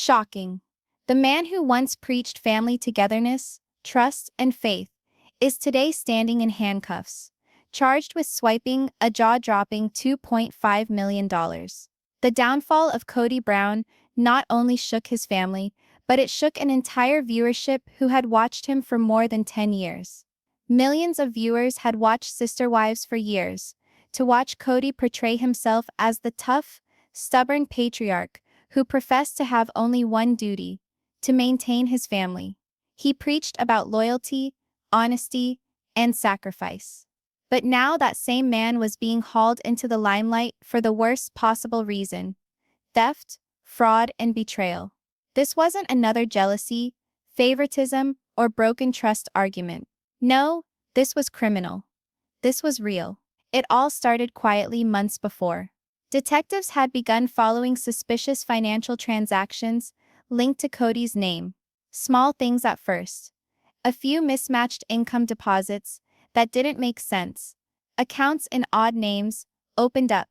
Shocking. The man who once preached family togetherness, trust, and faith is today standing in handcuffs, charged with swiping a jaw-dropping $2.5 million. The downfall of Kody Brown not only shook his family, but it shook an entire viewership who had watched him for more than 10 years. Millions of viewers had watched Sister Wives for years, to watch Kody portray himself as the tough, stubborn patriarch who professed to have only one duty: to maintain his family. He preached about loyalty, honesty, and sacrifice. But now that same man was being hauled into the limelight for the worst possible reason: theft, fraud, and betrayal. This wasn't another jealousy, favoritism, or broken trust argument. No, this was criminal. This was real. It all started quietly months before. Detectives had begun following suspicious financial transactions linked to Kody's name. Small things at first. A few mismatched income deposits that didn't make sense. Accounts in odd names opened up.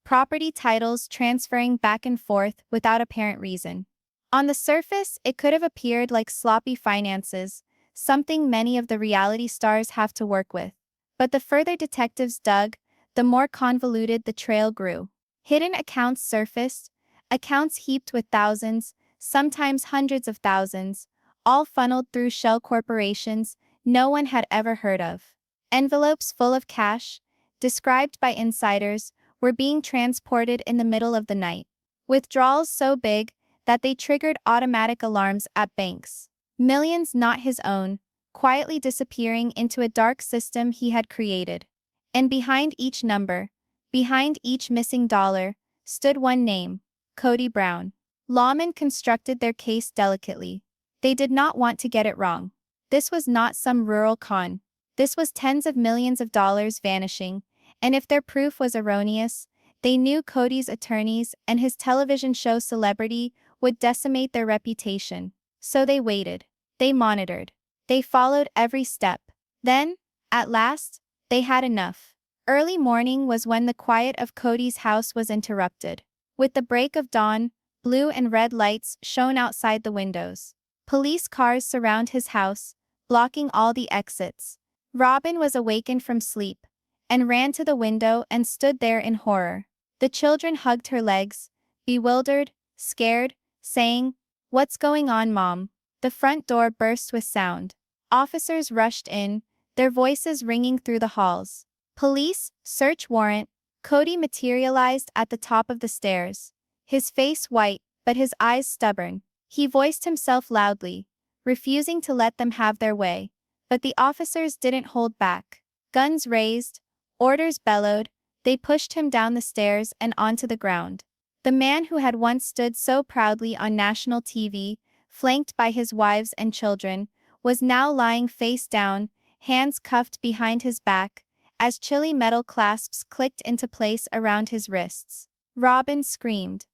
Property titles transferring back and forth without apparent reason. On the surface, it could have appeared like sloppy finances, something many of the reality stars have to work with. But the further detectives dug, the more convoluted the trail grew. Hidden accounts surfaced, accounts heaped with thousands, sometimes hundreds of thousands, all funneled through shell corporations no one had ever heard of. Envelopes full of cash, described by insiders, were being transported in the middle of the night. Withdrawals so big that they triggered automatic alarms at banks. Millions not his own, quietly disappearing into a dark system he had created. And behind each number, behind each missing dollar, stood one name: Kody Brown. Lawmen constructed their case delicately. They did not want to get it wrong. This was not some rural con. This was tens of millions of dollars vanishing, and if their proof was erroneous, they knew Kody's attorneys and his television show celebrity would decimate their reputation. So they waited. They monitored. They followed every step. Then, at last, they had enough. Early morning was when the quiet of Kody's house was interrupted. With the break of dawn, blue and red lights shone outside the windows. Police cars surround his house, blocking all the exits. Robyn was awakened from sleep, and ran to the window and stood there in horror. The children hugged her legs, bewildered, scared, saying, "What's going on, Mom?" The front door burst with sound. Officers rushed in, their voices ringing through the halls. "Police, search warrant." Kody materialized at the top of the stairs, his face white, but his eyes stubborn. He voiced himself loudly, refusing to let them have their way. But the officers didn't hold back. Guns raised, orders bellowed, they pushed him down the stairs and onto the ground. The man who had once stood so proudly on national TV, flanked by his wives and children, was now lying face down, hands cuffed behind his back, as chilly metal clasps clicked into place around his wrists. Robyn screamed.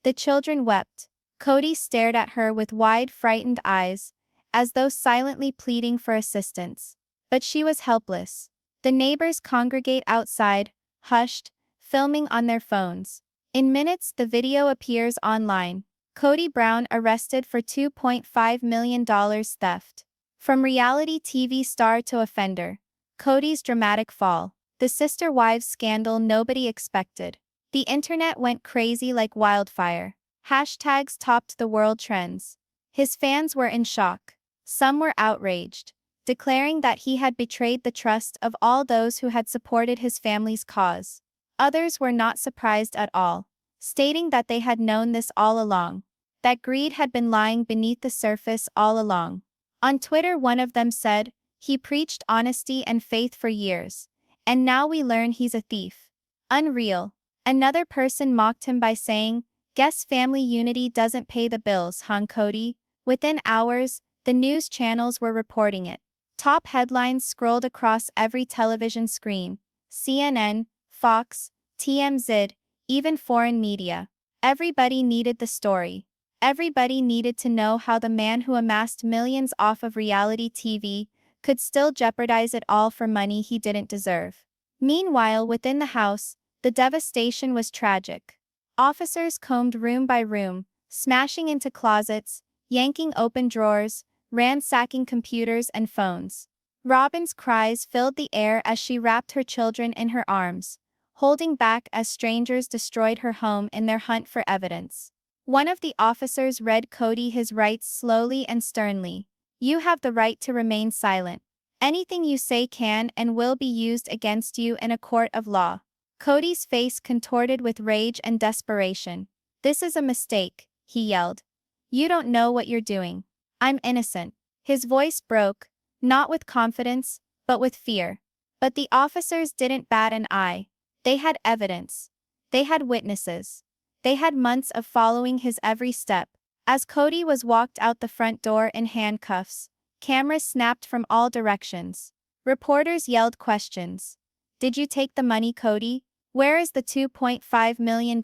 The children wept. Kody stared at her with wide, frightened eyes, as though silently pleading for assistance. But she was helpless. The neighbors congregate outside, hushed, filming on their phones. In minutes, the video appears online. Kody Brown arrested for $2.5 million theft. From reality TV star to offender. Kody's dramatic fall. The Sister Wives scandal nobody expected. The internet went crazy like wildfire. Hashtags topped the world trends. His fans were in shock. Some were outraged, declaring that he had betrayed the trust of all those who had supported his family's cause. Others were not surprised at all, stating that they had known this all along, that greed had been lying beneath the surface all along. On Twitter, one of them said, "He preached honesty and faith for years, and now we learn he's a thief." Unreal. Another person mocked him by saying, "Guess family unity doesn't pay the bills, huh, Kody?" Within hours, the news channels were reporting it. Top headlines scrolled across every television screen: CNN, Fox, TMZ, even foreign media. Everybody needed the story. Everybody needed to know how the man who amassed millions off of reality TV could still jeopardize it all for money he didn't deserve. Meanwhile, within the house, the devastation was tragic. Officers combed room by room, smashing into closets, yanking open drawers, ransacking computers and phones. Robyn's cries filled the air as she wrapped her children in her arms, holding back as strangers destroyed her home in their hunt for evidence. One of the officers read Kody his rights slowly and sternly. You have the right to remain silent. Anything you say can and will be used against you in a court of law. Kody's face contorted with rage and desperation. This is a mistake, he yelled. You don't know what you're doing. I'm innocent. His voice broke, not with confidence, but with fear. But the officers didn't bat an eye. They had evidence. They had witnesses. They had months of following his every step. As Kody was walked out the front door in handcuffs, cameras snapped from all directions. Reporters yelled questions. Did you take the money, Kody? Where is the $2.5 million?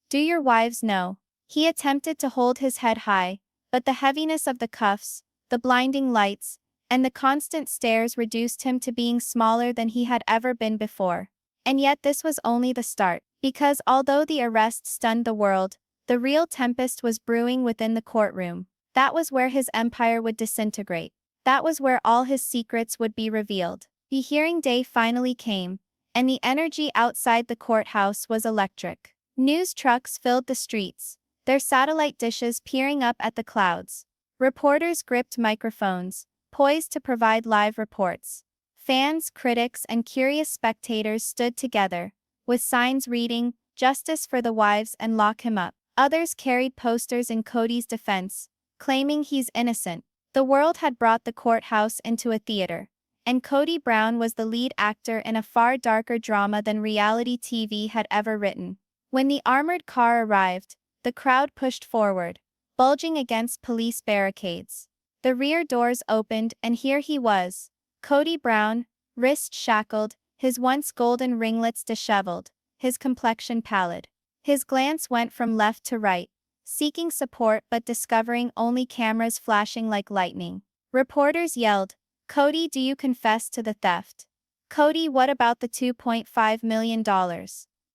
Do your wives know? He attempted to hold his head high, but the heaviness of the cuffs, the blinding lights, and the constant stares reduced him to being smaller than he had ever been before. And yet this was only the start, because although the arrest stunned the world, the real tempest was brewing within the courtroom. That was where his empire would disintegrate. That was where all his secrets would be revealed. The hearing day finally came, and the energy outside the courthouse was electric. News trucks filled the streets, their satellite dishes peering up at the clouds. Reporters gripped microphones, poised to provide live reports. Fans, critics, and curious spectators stood together, with signs reading, "Justice for the wives and lock him up." Others carried posters in Kody's defense, claiming he's innocent. The world had brought the courthouse into a theater, and Kody Brown was the lead actor in a far darker drama than reality TV had ever written. When the armored car arrived, the crowd pushed forward, bulging against police barricades. The rear doors opened and here he was, Kody Brown, wrists shackled, his once golden ringlets disheveled, his complexion pallid. His glance went from left to right, seeking support but discovering only cameras flashing like lightning. Reporters yelled, "Kody, do you confess to the theft? Kody, what about the $2.5 million?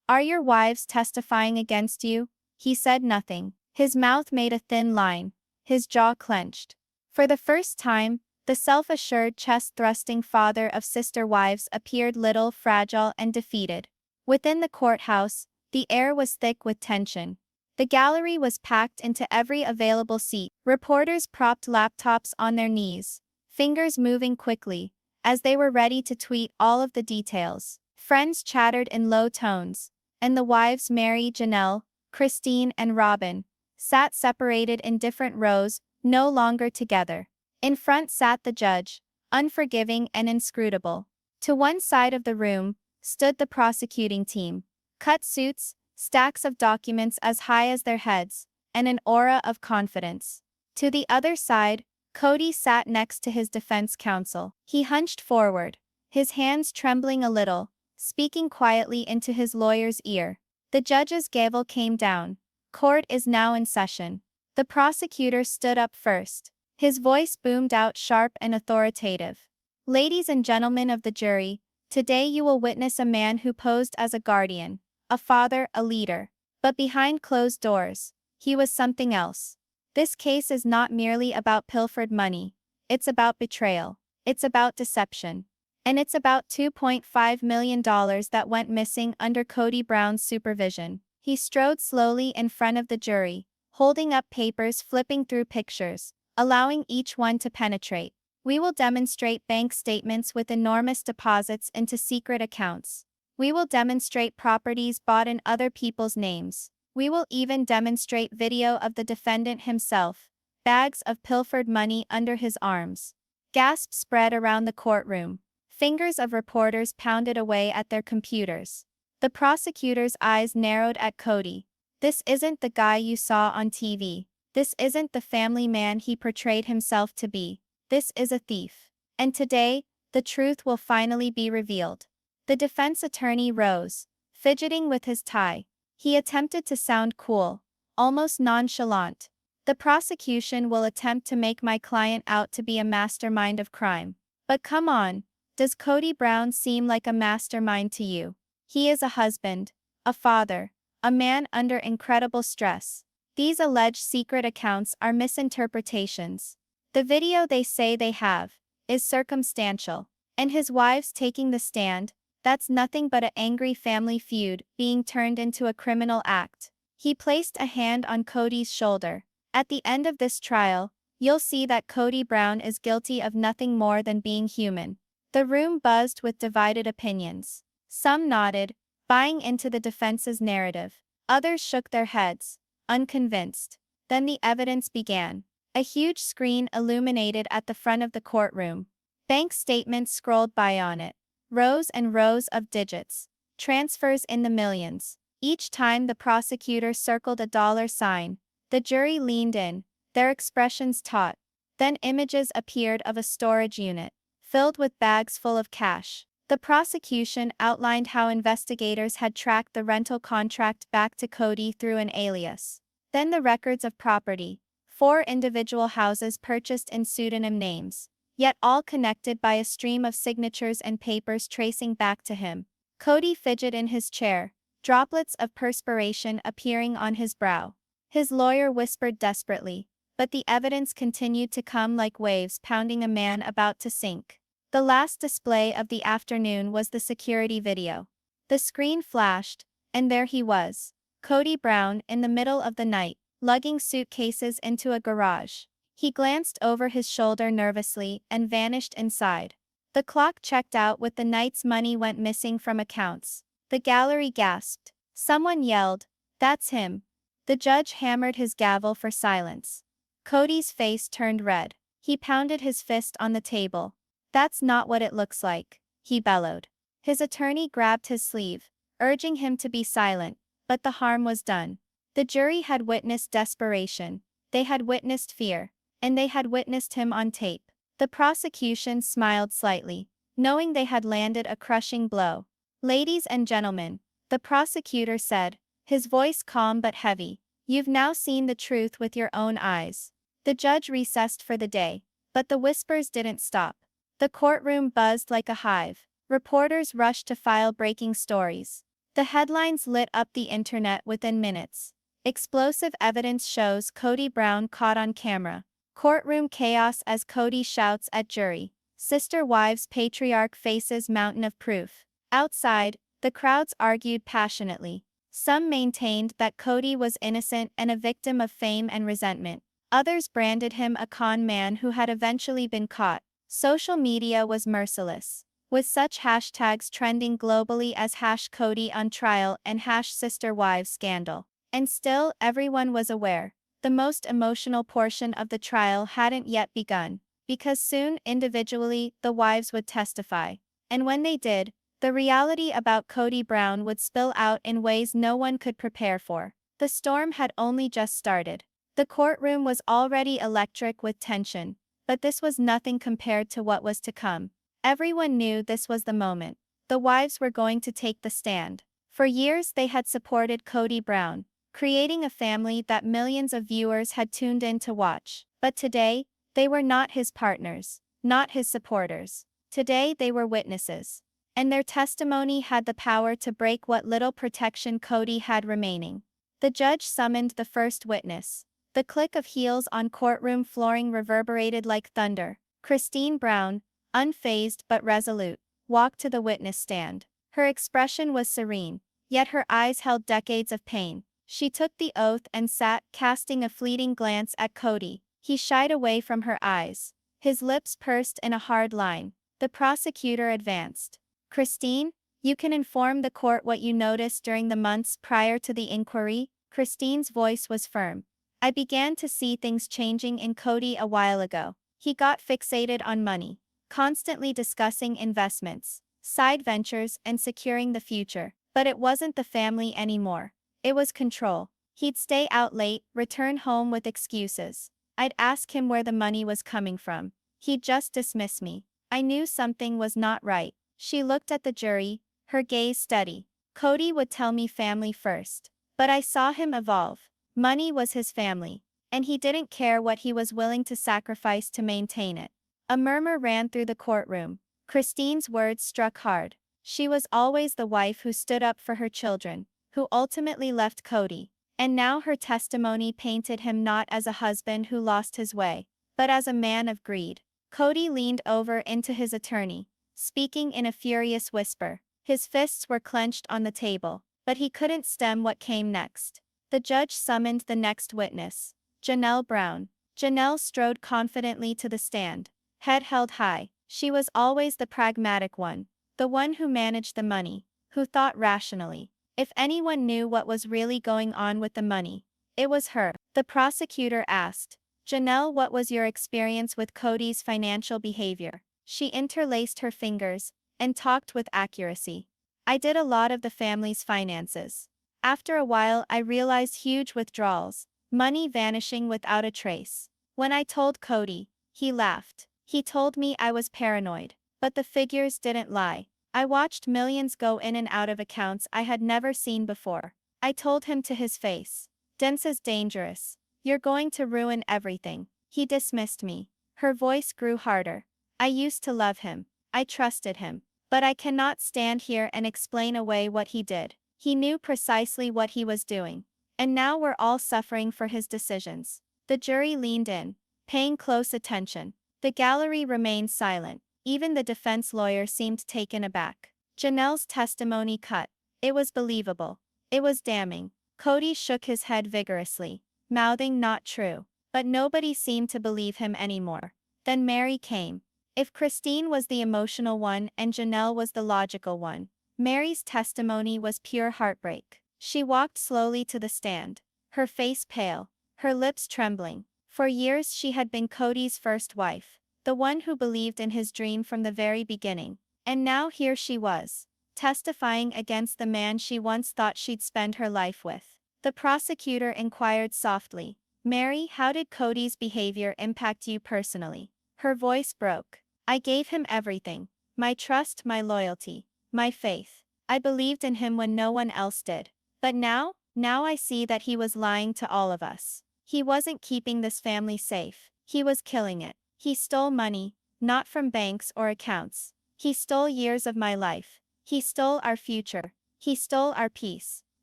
Are your wives testifying against you?" He said nothing. His mouth made a thin line, his jaw clenched. For the first time, the self-assured chest-thrusting father of sister wives appeared little, fragile, and defeated. Within the courthouse, the air was thick with tension. The gallery was packed into every available seat. Reporters propped laptops on their knees, fingers moving quickly, as they were ready to tweet all of the details. Friends chattered in low tones, and the wives Mary, Janelle, Christine, and Robyn sat separated in different rows, no longer together. In front sat the judge, unforgiving and inscrutable. To one side of the room stood the prosecuting team. Cut suits, stacks of documents as high as their heads, and an aura of confidence. To the other side, Kody sat next to his defense counsel. He hunched forward, his hands trembling a little, speaking quietly into his lawyer's ear. The judge's gavel came down. Court is now in session. The prosecutor stood up first. His voice boomed out sharp and authoritative. Ladies and gentlemen of the jury, today you will witness a man who posed as a guardian, a father, a leader. But behind closed doors, he was something else. This case is not merely about pilfered money. It's about betrayal. It's about deception. And it's about $2.5 million that went missing under Kody Brown's supervision. He strode slowly in front of the jury, holding up papers, flipping through pictures, allowing each one to penetrate. We will demonstrate bank statements with enormous deposits into secret accounts. We will demonstrate properties bought in other people's names. We will even demonstrate video of the defendant himself, bags of pilfered money under his arms. Gasps spread around the courtroom. Fingers of reporters pounded away at their computers. The prosecutor's eyes narrowed at Kody. This isn't the guy you saw on TV. This isn't the family man he portrayed himself to be. This is a thief. And today, the truth will finally be revealed. The defense attorney rose, fidgeting with his tie. He attempted to sound cool, almost nonchalant. The prosecution will attempt to make my client out to be a mastermind of crime. But come on, does Kody Brown seem like a mastermind to you? He is a husband, a father, a man under incredible stress. These alleged secret accounts are misinterpretations. The video they say they have is circumstantial. And his wife's taking the stand, that's nothing but an angry family feud being turned into a criminal act. He placed a hand on Kody's shoulder. At the end of this trial, you'll see that Kody Brown is guilty of nothing more than being human. The room buzzed with divided opinions. Some nodded, buying into the defense's narrative. Others shook their heads, unconvinced. Then the evidence began. A huge screen illuminated at the front of the courtroom. Bank statements scrolled by on it. Rows and rows of digits. Transfers in the millions. Each time the prosecutor circled a dollar sign, the jury leaned in, their expressions taut. Then images appeared of a storage unit, filled with bags full of cash. The prosecution outlined how investigators had tracked the rental contract back to Kody through an alias. Then the records of property. 4 individual houses purchased in pseudonym names, yet all connected by a stream of signatures and papers tracing back to him. Kody fidgeted in his chair, droplets of perspiration appearing on his brow. His lawyer whispered desperately, but the evidence continued to come like waves pounding a man about to sink. The last display of the afternoon was the security video. The screen flashed, and there he was, Kody Brown in the middle of the night, lugging suitcases into a garage. He glanced over his shoulder nervously and vanished inside. The clock checked out with the night's money went missing from accounts. The gallery gasped. Someone yelled, "That's him." The judge hammered his gavel for silence. Kody's face turned red. He pounded his fist on the table. "That's not what it looks like," he bellowed. His attorney grabbed his sleeve, urging him to be silent, but the harm was done. The jury had witnessed desperation, they had witnessed fear, and they had witnessed him on tape. The prosecution smiled slightly, knowing they had landed a crushing blow. "Ladies and gentlemen," the prosecutor said, his voice calm but heavy, "you've now seen the truth with your own eyes." The judge recessed for the day, but the whispers didn't stop. The courtroom buzzed like a hive. Reporters rushed to file breaking stories. The headlines lit up the internet within minutes. Explosive evidence shows Kody Brown caught on camera. Courtroom chaos as Kody shouts at jury. Sister wives patriarch faces mountain of proof. Outside, the crowds argued passionately. Some maintained that Kody was innocent and a victim of fame and resentment. Others branded him a con man who had eventually been caught. Social media was merciless, with such hashtags trending globally as #Kody on trial and #Sister wives scandal. And still, everyone was aware. The most emotional portion of the trial hadn't yet begun, because soon, individually, the wives would testify. And when they did, the reality about Kody Brown would spill out in ways no one could prepare for. The storm had only just started. The courtroom was already electric with tension, but this was nothing compared to what was to come. Everyone knew this was the moment. The wives were going to take the stand. For years they had supported Kody Brown, creating a family that millions of viewers had tuned in to watch. But today, they were not his partners, not his supporters. Today they were witnesses. And their testimony had the power to break what little protection Kody had remaining. The judge summoned the first witness. The click of heels on courtroom flooring reverberated like thunder. Christine Brown, unfazed but resolute, walked to the witness stand. Her expression was serene, yet her eyes held decades of pain. She took the oath and sat, casting a fleeting glance at Kody. He shied away from her eyes. His lips pursed in a hard line. The prosecutor advanced. "Christine, you can inform the court what you noticed during the months prior to the inquiry." Christine's voice was firm. "I began to see things changing in Kody a while ago. He got fixated on money, constantly discussing investments, side ventures, and securing the future. But it wasn't the family anymore. It was control. He'd stay out late, return home with excuses. I'd ask him where the money was coming from. He'd just dismiss me. I knew something was not right." She looked at the jury, her gaze steady. "Kody would tell me family first. But I saw him evolve. Money was his family, and he didn't care what he was willing to sacrifice to maintain it." A murmur ran through the courtroom. Christine's words struck hard. She was always the wife who stood up for her children, who ultimately left Kody. And now her testimony painted him not as a husband who lost his way, but as a man of greed. Kody leaned over into his attorney, speaking in a furious whisper. His fists were clenched on the table, but he couldn't stem what came next. The judge summoned the next witness, Janelle Brown. Janelle strode confidently to the stand, head held high. She was always the pragmatic one, the one who managed the money, who thought rationally. If anyone knew what was really going on with the money, it was her. The prosecutor asked, Janelle, what was your experience with Kody's financial behavior? She interlaced her fingers and talked with accuracy. I did a lot of the family's finances. After a while, I realized huge withdrawals, money vanishing without a trace. When I told Kody, he laughed. He told me I was paranoid, but the figures didn't lie. I watched millions go in and out of accounts I had never seen before. I told him to his face, "This is dangerous. You're going to ruin everything." He dismissed me. Her voice grew harder. I used to love him. I trusted him. But I cannot stand here and explain away what he did. He knew precisely what he was doing. And now we're all suffering for his decisions. The jury leaned in, paying close attention. The gallery remained silent. Even the defense lawyer seemed taken aback. Janelle's testimony cut. It was believable. It was damning. Kody shook his head vigorously, mouthing not true. But nobody seemed to believe him anymore. Then Mary came. If Christine was the emotional one and Janelle was the logical one, Mary's testimony was pure heartbreak. She walked slowly to the stand, her face pale, her lips trembling. For years she had been Kody's first wife, the one who believed in his dream from the very beginning. And now here she was, testifying against the man she once thought she'd spend her life with. The prosecutor inquired softly, "Mary, how did Kody's behavior impact you personally?" Her voice broke. "I gave him everything. My trust, my loyalty, my faith. I believed in him when no one else did. But now I see that he was lying to all of us. He wasn't keeping this family safe. He was killing it. He stole money, not from banks or accounts. He stole years of my life. He stole our future. He stole our peace."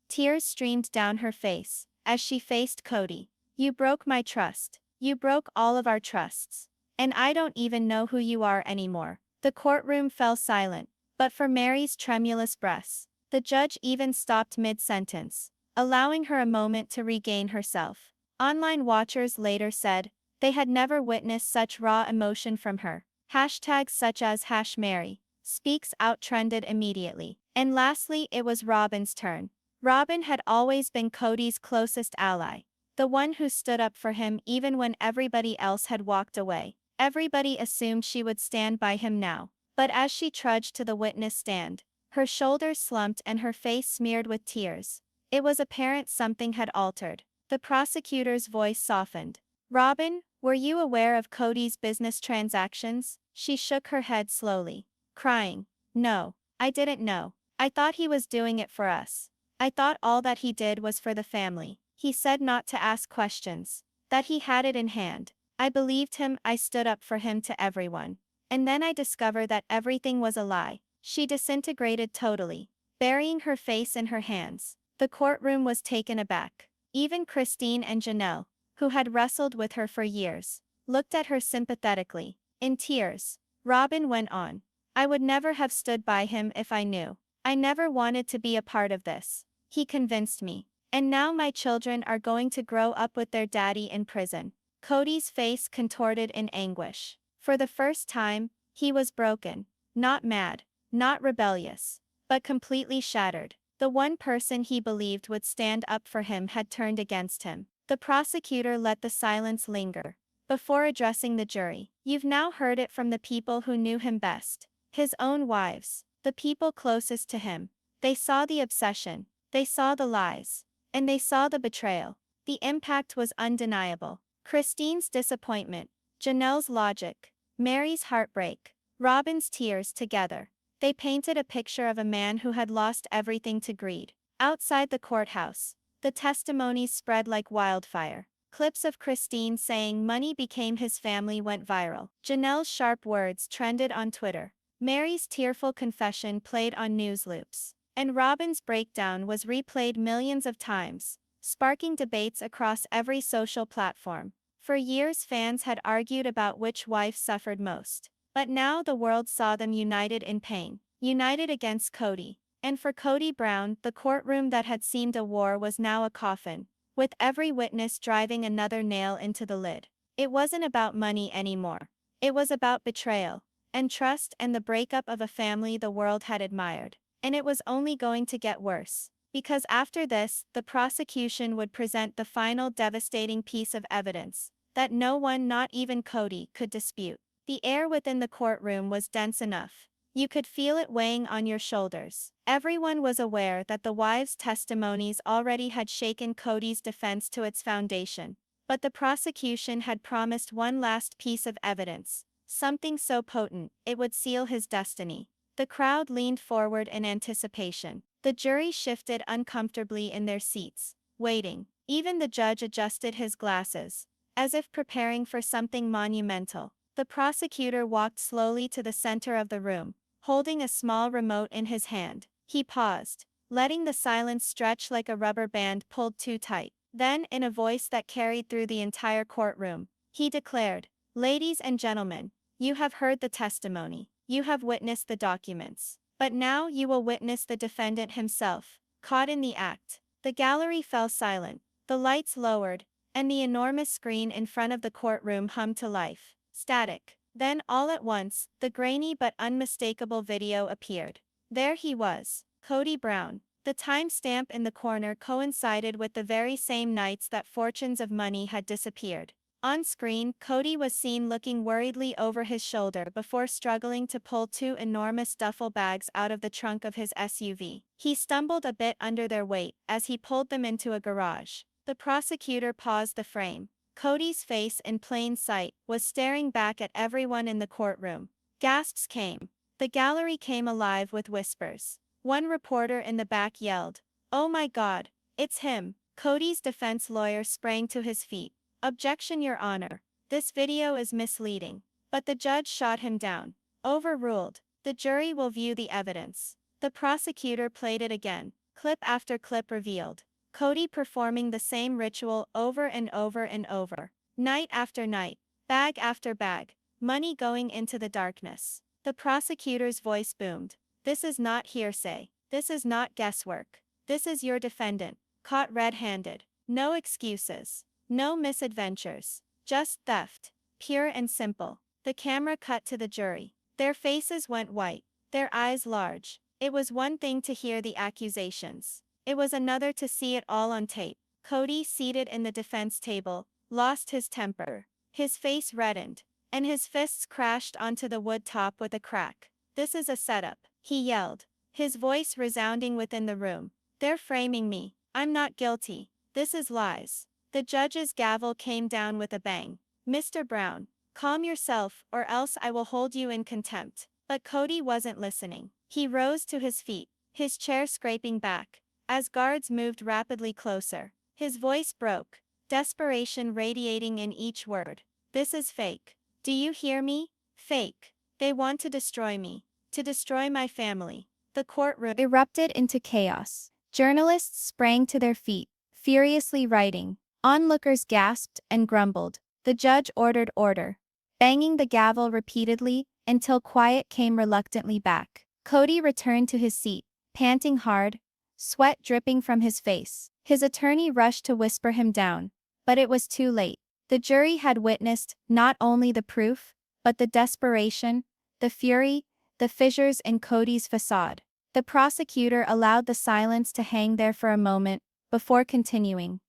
Tears streamed down her face as she faced Kody. "You broke my trust. You broke all of our trusts. And I don't even know who you are anymore." The courtroom fell silent, but for Mary's tremulous breaths, the judge even stopped mid-sentence, allowing her a moment to regain herself. Online watchers later said they had never witnessed such raw emotion from her. Hashtags such as #Mary Speaks Out trended immediately. And lastly, it was Robyn's turn. Robyn had always been Kody's closest ally, the one who stood up for him even when everybody else had walked away. Everybody assumed she would stand by him now. But as she trudged to the witness stand, her shoulders slumped and her face smeared with tears. It was apparent something had altered. The prosecutor's voice softened. "Robyn, were you aware of Kody's business transactions?" She shook her head slowly, crying, "No, I didn't know. I thought he was doing it for us. I thought all that he did was for the family. He said not to ask questions, that he had it in hand. I believed him. I stood up for him to everyone. And then I discovered that everything was a lie." She disintegrated totally, burying her face in her hands. The courtroom was taken aback. Even Christine and Janelle, who had wrestled with her for years, looked at her sympathetically. In tears, Robyn went on, "I would never have stood by him if I knew. I never wanted to be a part of this. He convinced me. And now my children are going to grow up with their daddy in prison." Kody's face contorted in anguish. For the first time, he was broken. Not mad, not rebellious, but completely shattered. The one person he believed would stand up for him had turned against him. The prosecutor let the silence linger before addressing the jury. "You've now heard it from the people who knew him best. His own wives, the people closest to him. They saw the obsession, they saw the lies, and they saw the betrayal. The impact was undeniable. Christine's disappointment, Janelle's logic, Mary's heartbreak, Robyn's tears together. They painted a picture of a man who had lost everything to greed." Outside the courthouse, the testimonies spread like wildfire. Clips of Christine saying money became his family went viral. Janelle's sharp words trended on Twitter. Mary's tearful confession played on news loops. And Robyn's breakdown was replayed millions of times. sparking debates across every social platform. For years, fans had argued about which wife suffered most. But now the world saw them united in pain, united against Kody. And for Kody Brown, the courtroom that had seemed a war was now a coffin, with every witness driving another nail into the lid. It wasn't about money anymore. It was about betrayal, and trust, and the breakup of a family the world had admired. And it was only going to get worse. Because after this, the prosecution would present the final devastating piece of evidence that no one, not even Kody, could dispute. The air within the courtroom was dense enough. You could feel it weighing on your shoulders. Everyone was aware that the wives' testimonies already had shaken Kody's defense to its foundation. But the prosecution had promised one last piece of evidence, something so potent, it would seal his destiny. The crowd leaned forward in anticipation. The jury shifted uncomfortably in their seats, waiting. Even the judge adjusted his glasses, as if preparing for something monumental. The prosecutor walked slowly to the center of the room, holding a small remote in his hand. He paused, letting the silence stretch like a rubber band pulled too tight. Then, in a voice that carried through the entire courtroom, he declared, "Ladies and gentlemen, you have heard the testimony. You have witnessed the documents. But now you will witness the defendant himself, caught in the act." The gallery fell silent, the lights lowered, and the enormous screen in front of the courtroom hummed to life. Static. Then, all at once, the grainy but unmistakable video appeared. There he was, Kody Brown. The timestamp in the corner coincided with the very same nights that fortunes of money had disappeared. On screen, Kody was seen looking worriedly over his shoulder before struggling to pull two enormous duffel bags out of the trunk of his SUV. He stumbled a bit under their weight as he pulled them into a garage. The prosecutor paused the frame. Kody's face, in plain sight, was staring back at everyone in the courtroom. Gasps came. The gallery came alive with whispers. One reporter in the back yelled, "Oh my God, it's him!" Kody's defense lawyer sprang to his feet. "Objection, Your Honor. This video is misleading." But the judge shot him down. Overruled. The jury will view the evidence. The prosecutor played it again. Clip after clip revealed Kody performing the same ritual over and over and over. Night after night, bag after bag, money going into the darkness. The prosecutor's voice boomed. "This is not hearsay. This is not guesswork. This is your defendant, caught red-handed. No excuses. No misadventures. Just theft. Pure and simple." The camera cut to the jury. Their faces went white, their eyes large. It was one thing to hear the accusations. It was another to see it all on tape. Kody, seated in the defense table, lost his temper. His face reddened, and his fists crashed onto the wood top with a crack. "This is a setup," he yelled, his voice resounding within the room. "They're framing me. I'm not guilty. This is lies." The judge's gavel came down with a bang. "Mr. Brown, calm yourself or else I will hold you in contempt." But Kody wasn't listening. He rose to his feet, his chair scraping back, as guards moved rapidly closer. His voice broke, desperation radiating in each word. "This is fake. Do you hear me? Fake. They want to destroy me. To destroy my family." The courtroom erupted into chaos. Journalists sprang to their feet, furiously writing. Onlookers gasped and grumbled. The judge ordered order, banging the gavel repeatedly until quiet came reluctantly back. Kody returned to his seat, panting hard, sweat dripping from his face. His attorney rushed to whisper him down, but it was too late. The jury had witnessed not only the proof, but the desperation, the fury, the fissures in Kody's facade. The prosecutor allowed the silence to hang there for a moment before continuing.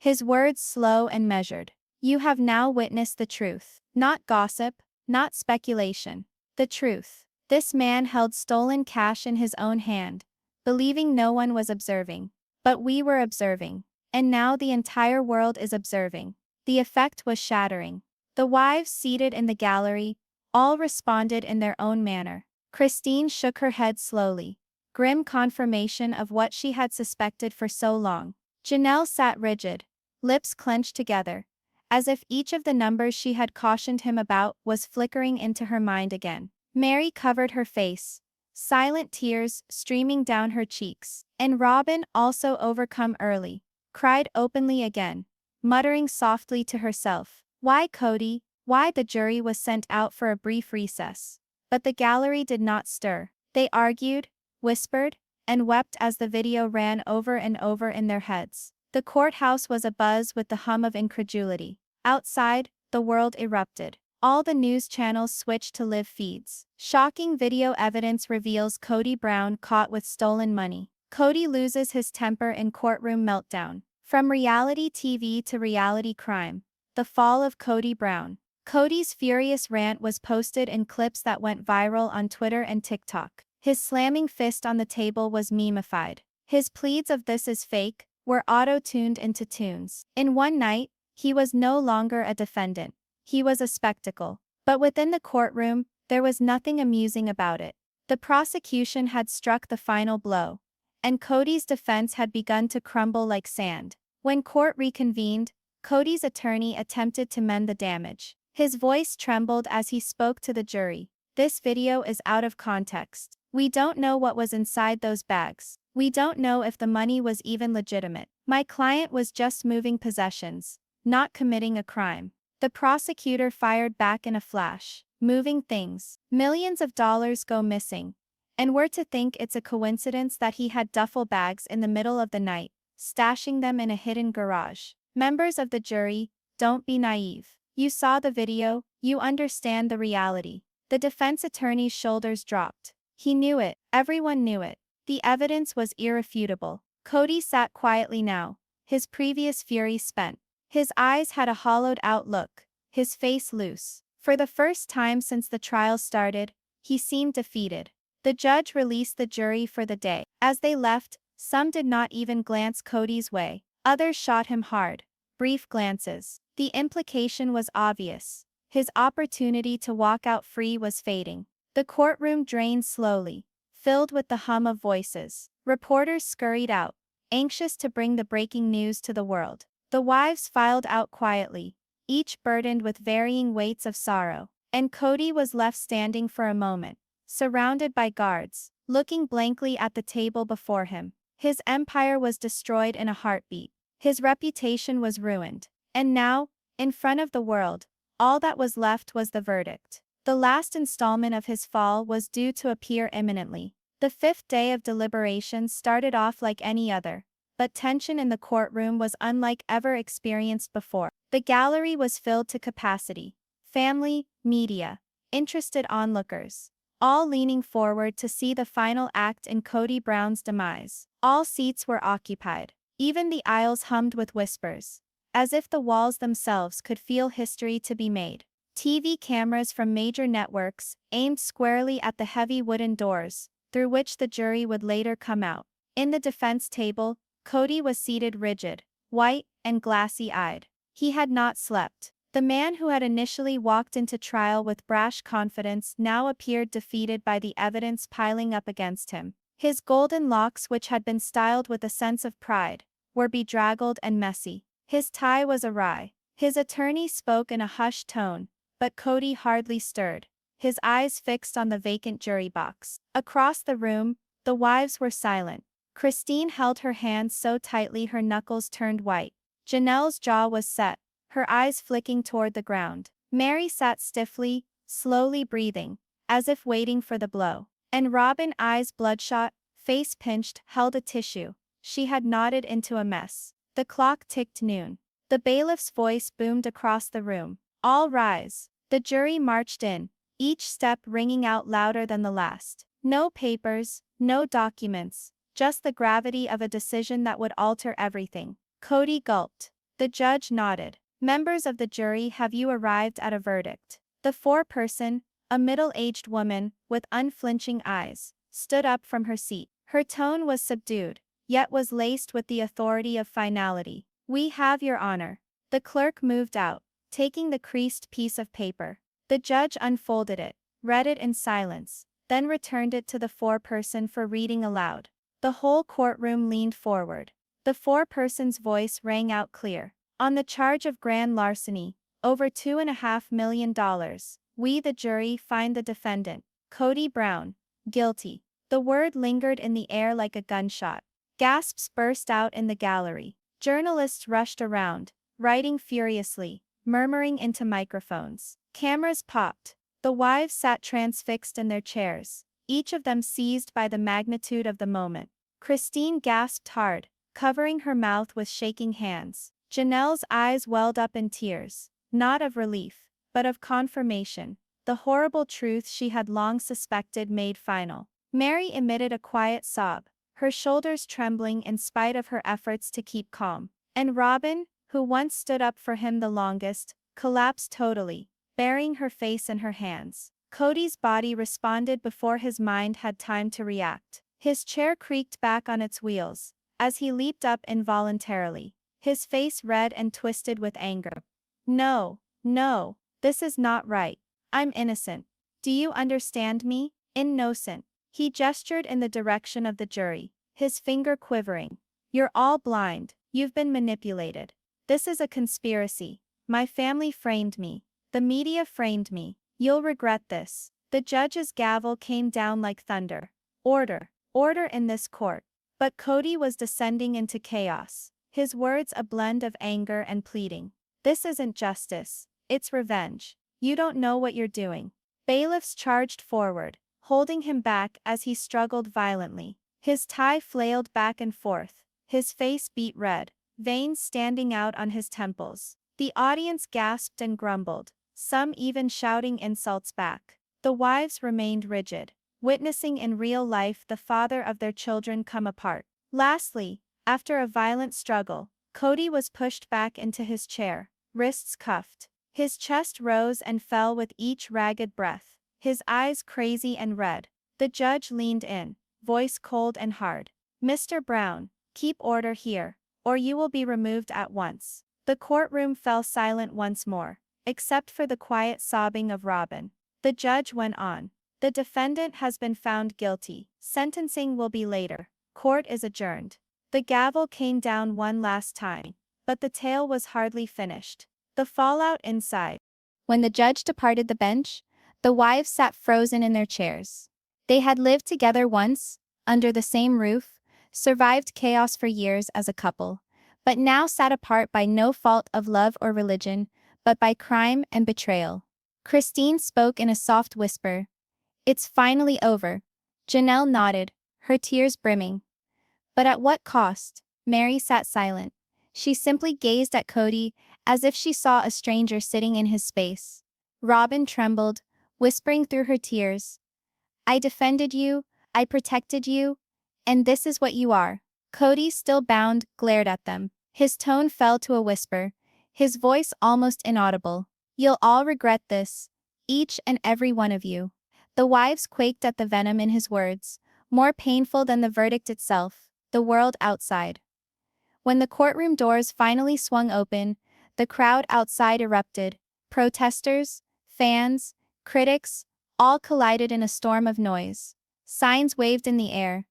His words slow and measured. "You have now witnessed the truth. Not gossip, not speculation. The truth. This man held stolen cash in his own hand, believing no one was observing. But we were observing. And now the entire world is observing." The effect was shattering. The wives seated in the gallery all responded in their own manner. Christine shook her head slowly, grim confirmation of what she had suspected for so long. Janelle sat rigid, lips clenched together, as if each of the numbers she had cautioned him about was flickering into her mind again. Mary covered her face, silent tears streaming down her cheeks, and Robyn, also overcome early, cried openly again, muttering softly to herself. Why Kody? Why? The jury was sent out for a brief recess. But the gallery did not stir. They argued, whispered, and wept as the video ran over and over in their heads. The courthouse was abuzz with the hum of incredulity. Outside, the world erupted. All the news channels switched to live feeds. Shocking video evidence reveals Kody Brown caught with stolen money. Kody loses his temper in courtroom meltdown. From reality TV to reality crime. The fall of Kody Brown. Kody's furious rant was posted in clips that went viral on Twitter and TikTok. His slamming fist on the table was memified. His pleads of "this is fake" were auto-tuned into tunes. In one night, he was no longer a defendant. He was a spectacle. But within the courtroom, there was nothing amusing about it. The prosecution had struck the final blow, and Kody's defense had begun to crumble like sand. When court reconvened, Kody's attorney attempted to mend the damage. His voice trembled as he spoke to the jury. This video is out of context. We don't know what was inside those bags. We don't know if the money was even legitimate. My client was just moving possessions, not committing a crime. The prosecutor fired back in a flash. Moving things. Millions of dollars go missing. And we're to think it's a coincidence that he had duffel bags in the middle of the night, stashing them in a hidden garage. Members of the jury, don't be naive. You saw the video, you understand the reality. The defense attorney's shoulders dropped. He knew it, everyone knew it. The evidence was irrefutable. Kody sat quietly now, his previous fury spent. His eyes had a hollowed-out look, his face loose. For the first time since the trial started, he seemed defeated. The judge released the jury for the day. As they left, some did not even glance Kody's way. Others shot him hard, brief glances. The implication was obvious. His opportunity to walk out free was fading. The courtroom drained slowly, filled with the hum of voices. Reporters scurried out, anxious to bring the breaking news to the world. The wives filed out quietly, each burdened with varying weights of sorrow. And Kody was left standing for a moment, surrounded by guards, looking blankly at the table before him. His empire was destroyed in a heartbeat. His reputation was ruined. And now, in front of the world, all that was left was the verdict. The last installment of his fall was due to appear imminently. The fifth day of deliberations started off like any other, but tension in the courtroom was unlike ever experienced before. The gallery was filled to capacity. Family, media, interested onlookers, all leaning forward to see the final act in Kody Brown's demise. All seats were occupied. Even the aisles hummed with whispers, as if the walls themselves could feel history to be made. TV cameras from major networks aimed squarely at the heavy wooden doors, through which the jury would later come out. In the defense table, Kody was seated rigid, white, and glassy-eyed. He had not slept. The man who had initially walked into trial with brash confidence now appeared defeated by the evidence piling up against him. His golden locks, which had been styled with a sense of pride, were bedraggled and messy. His tie was awry. His attorney spoke in a hushed tone, but Kody hardly stirred, his eyes fixed on the vacant jury box. Across the room, the wives were silent. Christine held her hands so tightly her knuckles turned white. Janelle's jaw was set, her eyes flicking toward the ground. Mary sat stiffly, slowly breathing, as if waiting for the blow. And Robyn, eyes bloodshot, face pinched, held a tissue. She had knotted into a mess. The clock ticked noon. The bailiff's voice boomed across the room. All rise. The jury marched in, each step ringing out louder than the last. No papers, no documents, just the gravity of a decision that would alter everything. Kody gulped. The judge nodded. Members of the jury, have you arrived at a verdict? The foreperson, a middle-aged woman with unflinching eyes, stood up from her seat. Her tone was subdued, yet was laced with the authority of finality. We have your honor. The clerk moved out, taking the creased piece of paper. The judge unfolded it, read it in silence, then returned it to the foreperson for reading aloud. The whole courtroom leaned forward. The foreperson's voice rang out clear. On the charge of grand larceny, over $2.5 million, we the jury find the defendant, Kody Brown, guilty. The word lingered in the air like a gunshot. Gasps burst out in the gallery. Journalists rushed around, writing furiously, murmuring into microphones. Cameras popped. The wives sat transfixed in their chairs, each of them seized by the magnitude of the moment. Christine gasped hard, covering her mouth with shaking hands. Janelle's eyes welled up in tears, not of relief, but of confirmation. The horrible truth she had long suspected made final. Mary emitted a quiet sob, her shoulders trembling in spite of her efforts to keep calm. And Robyn, who once stood up for him the longest, collapsed totally, burying her face in her hands. Kody's body responded before his mind had time to react. His chair creaked back on its wheels, as he leaped up involuntarily, his face red and twisted with anger. No, no, this is not right. I'm innocent. Do you understand me? Innocent. He gestured in the direction of the jury, his finger quivering. You're all blind. You've been manipulated. This is a conspiracy. My family framed me. The media framed me. You'll regret this. The judge's gavel came down like thunder. Order. Order in this court. But Kody was descending into chaos, his words a blend of anger and pleading. This isn't justice. It's revenge. You don't know what you're doing. Bailiffs charged forward, holding him back as he struggled violently. His tie flailed back and forth, his face beet red, veins standing out on his temples. The audience gasped and grumbled, some even shouting insults back. The wives remained rigid, witnessing in real life the father of their children come apart. Lastly, after a violent struggle, Kody was pushed back into his chair, wrists cuffed. His chest rose and fell with each ragged breath, his eyes crazy and red. The judge leaned in, voice cold and hard. Mr. Brown, keep order here, or you will be removed at once. The courtroom fell silent once more, except for the quiet sobbing of Robyn. The judge went on. The defendant has been found guilty. Sentencing will be later. Court is adjourned. The gavel came down one last time, but the tale was hardly finished. The fallout inside. When the judge departed the bench, the wives sat frozen in their chairs. They had lived together once, under the same roof, survived chaos for years as a couple, but now sat apart by no fault of love or religion, but by crime and betrayal. Christine spoke in a soft whisper. It's finally over. Janelle nodded, her tears brimming. But at what cost? Mary sat silent. She simply gazed at Kody, as if she saw a stranger sitting in his space. Robyn trembled, whispering through her tears. I defended you, I protected you, and this is what you are. Kody, still bound, glared at them. His tone fell to a whisper, his voice almost inaudible. You'll all regret this, each and every one of you. The wives quaked at the venom in his words, more painful than the verdict itself, the world outside. When the courtroom doors finally swung open, the crowd outside erupted. Protesters, fans, critics, all collided in a storm of noise. Signs waved in the air.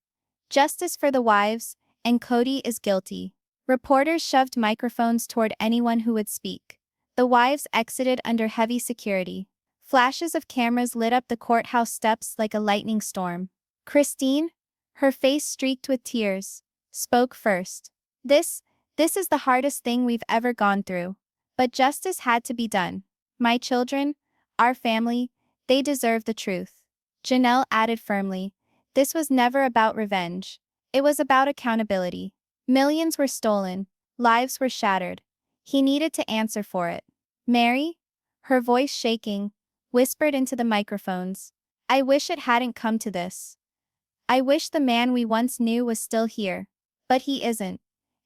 Justice for the wives, and Kody is guilty. Reporters shoved microphones toward anyone who would speak. The wives exited under heavy security. Flashes of cameras lit up the courthouse steps like a lightning storm. Christine, her face streaked with tears, spoke first. This is the hardest thing we've ever gone through. But justice had to be done. My children, our family, they deserve the truth. Janelle added firmly, this was never about revenge. It was about accountability. Millions were stolen, lives were shattered. He needed to answer for it. Mary, her voice shaking, whispered into the microphones, I wish it hadn't come to this. I wish the man we once knew was still here. But he isn't.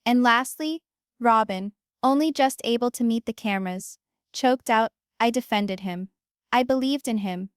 And lastly, Robyn, only just able to meet the cameras, choked out, I defended him. I believed in him.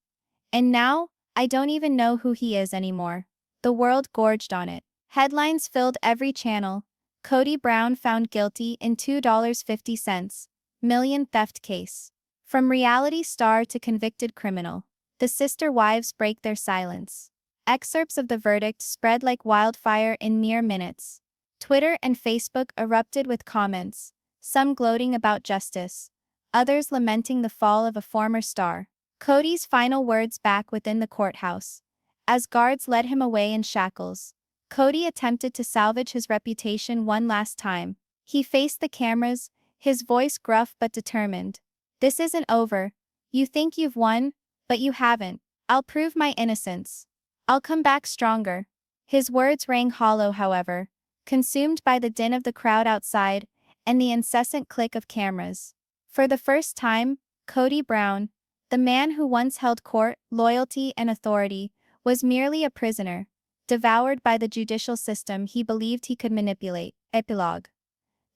And now, I don't even know who he is anymore. The world gorged on it. Headlines filled every channel. Kody Brown found guilty in $2.50 million theft case. From reality star to convicted criminal, the sister wives break their silence. Excerpts of the verdict spread like wildfire in mere minutes. Twitter and Facebook erupted with comments, some gloating about justice, others lamenting the fall of a former star. Kody's final words back within the courthouse. As guards led him away in shackles, Kody attempted to salvage his reputation one last time. He faced the cameras, his voice gruff but determined. This isn't over. You think you've won, but you haven't. I'll prove my innocence. I'll come back stronger. His words rang hollow, however, consumed by the din of the crowd outside and the incessant click of cameras. For the first time, Kody Brown, the man who once held court, loyalty, and authority, was merely a prisoner, devoured by the judicial system he believed he could manipulate. Epilogue.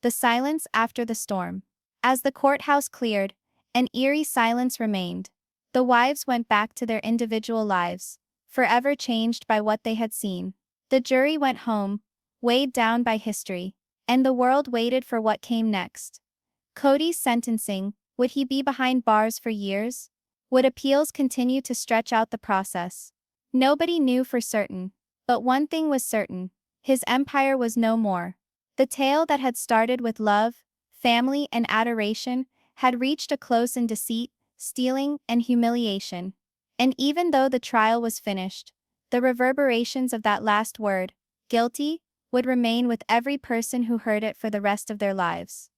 The silence after the storm. As the courthouse cleared, an eerie silence remained. The wives went back to their individual lives, forever changed by what they had seen. The jury went home, weighed down by history, and the world waited for what came next. Kody's sentencing, would he be behind bars for years? Would appeals continue to stretch out the process? Nobody knew for certain, but one thing was certain: his empire was no more. The tale that had started with love, family, and adoration had reached a close in deceit, stealing, and humiliation. And even though the trial was finished, the reverberations of that last word, guilty, would remain with every person who heard it for the rest of their lives.